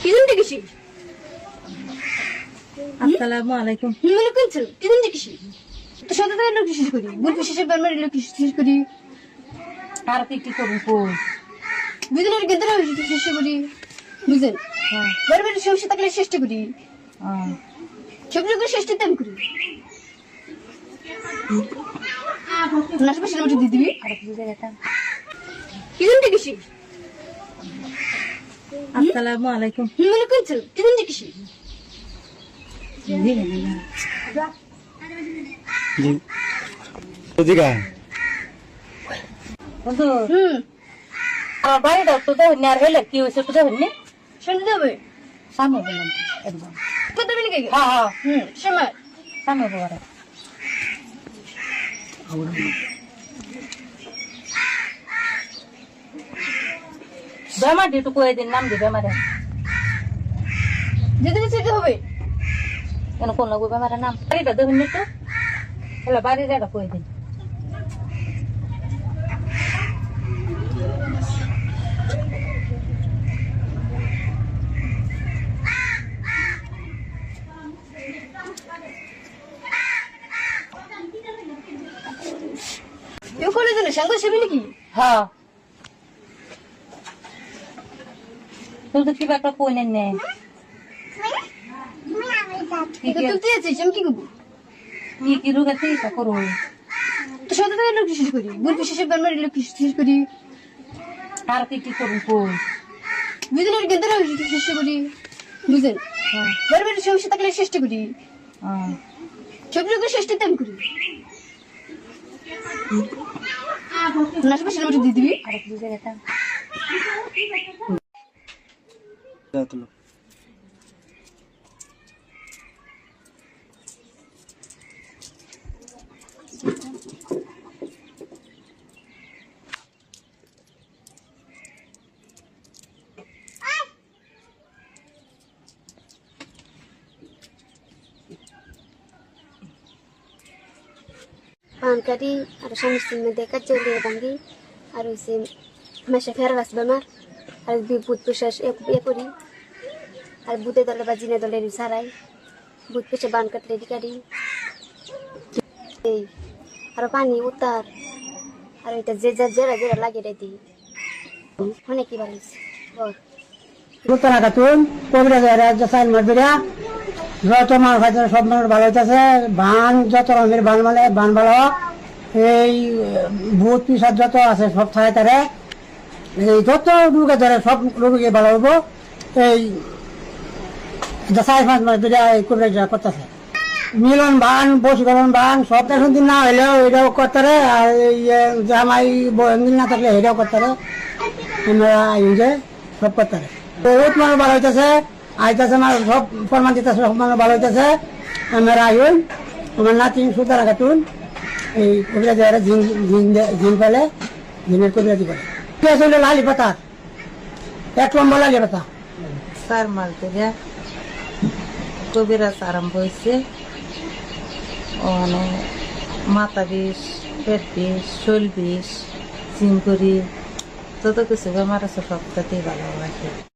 কিজনটা কিসি? আসসালামু আলাইকুম। মনে করছো কিজনটা কিসি? তো শত টাকা লোক শেষ করি, বুট বিশেষের বেমারি লোক শেষ করি, আর কি করবো? দুজনের গেন্দরা শেষ করি, বুঝলেন? বেমারি সমস্যা থাকলে চেষ্টা করি, সব লোকের চেষ্টা তেম করি। আশেপাশে নামটা দিয়ে দিবি। কিজনটা কিসি? আসসালামু আলাইকুম। মনে করছো কিজনটা কিসি? বন্ধু আমার বাড়িটা তো দেখুন আর হইলে কি হয়েছে তো দেখুন শুনতে দেবে সামনে বললাম একদম কত মিনিট আগে? হ্যাঁ সময় সামনে বলে বেমার দিয়ে একটু কয়ে দিন নাম দি বেমারে যেতে যেতে হবে। কেন কোন লাগবে বেমারের নাম বাড়িটা দেখুন তো তাহলে বাড়ির একটা কয়ে দিন কেউ করে দিলে সঙ্গে সেবি নাকি? হ্যাঁ তুই তো কিবা একটা কই নেন তুলতে যাচ্ছিস আমি কি করবো? কি রোগ আছে তা করো তো শত টাকা লোক শেষ করি, বুট বিশেষের বেমারি লোক শেষ করি, আর কি করবো? দুজনের গেন্দরা শেষ করি, বুঝলেন? বেমারি সমস্যা থাকলে চেষ্টা করি, সব লোকের চেষ্টা তেম করি। আশেপাশে নামটা দিয়ে দিবি। আর কি জায়গাটা পানকারি আর স্বামী স্ত্রীর মধ্যে কাজ চলে ভাঙ্গি আর হচ্ছে মাসে ফেরার আসবে আমার আর বুধ প্রশ্বাস এ করি আর বুধে দলে বা জিনে দলের সারাই বুধ পেশে বান কাটলে কাটি এই আর পানি উতার আর এটা যে জেরা জেরা লাগিয়ে রে দিই অনেক কি ভালো উত্তরা খাতুন কবিরাজ সাইন মারবিরা যত মানুষ খাইছে সব মানুষ ভালো হইতেছে বান যত রকমের বান মানে বান ভালো এই ভূত পিসাদ যত আছে সব ছায় তারে এই যত রোগে ধরে সব রোগীকে ভালো হইব এই 4-5 মাস ধরে এই কবিরাজ করতেছে মিলন বান বসীকরণ বান সব এখন দিন না হইলেও এটাও করতে আর এই জামাই দিন না থাকলে এটাও করতে আমরা যে সব করতে বহুত মানুষ ভালো হইতেছে আইতেছে আমার সব ফরমান দিতেছে সব মানুষ ভালো হইতেছে আমরা আইন আমার নাতি সুতারা খাতুন এই কবিরাজ জিন পেলে জিনের কবিরাজি করে চলে লালি পাতা 1 লম্বা লালি পাতা 4 মাস ধরে কবিরাজ আরম্ভ হয়েছে মাথা বিষ পেট বিষ শৈল বিষ চিনকরি যত কিছু বেমার আছে সব তাতেই ভালো আছে।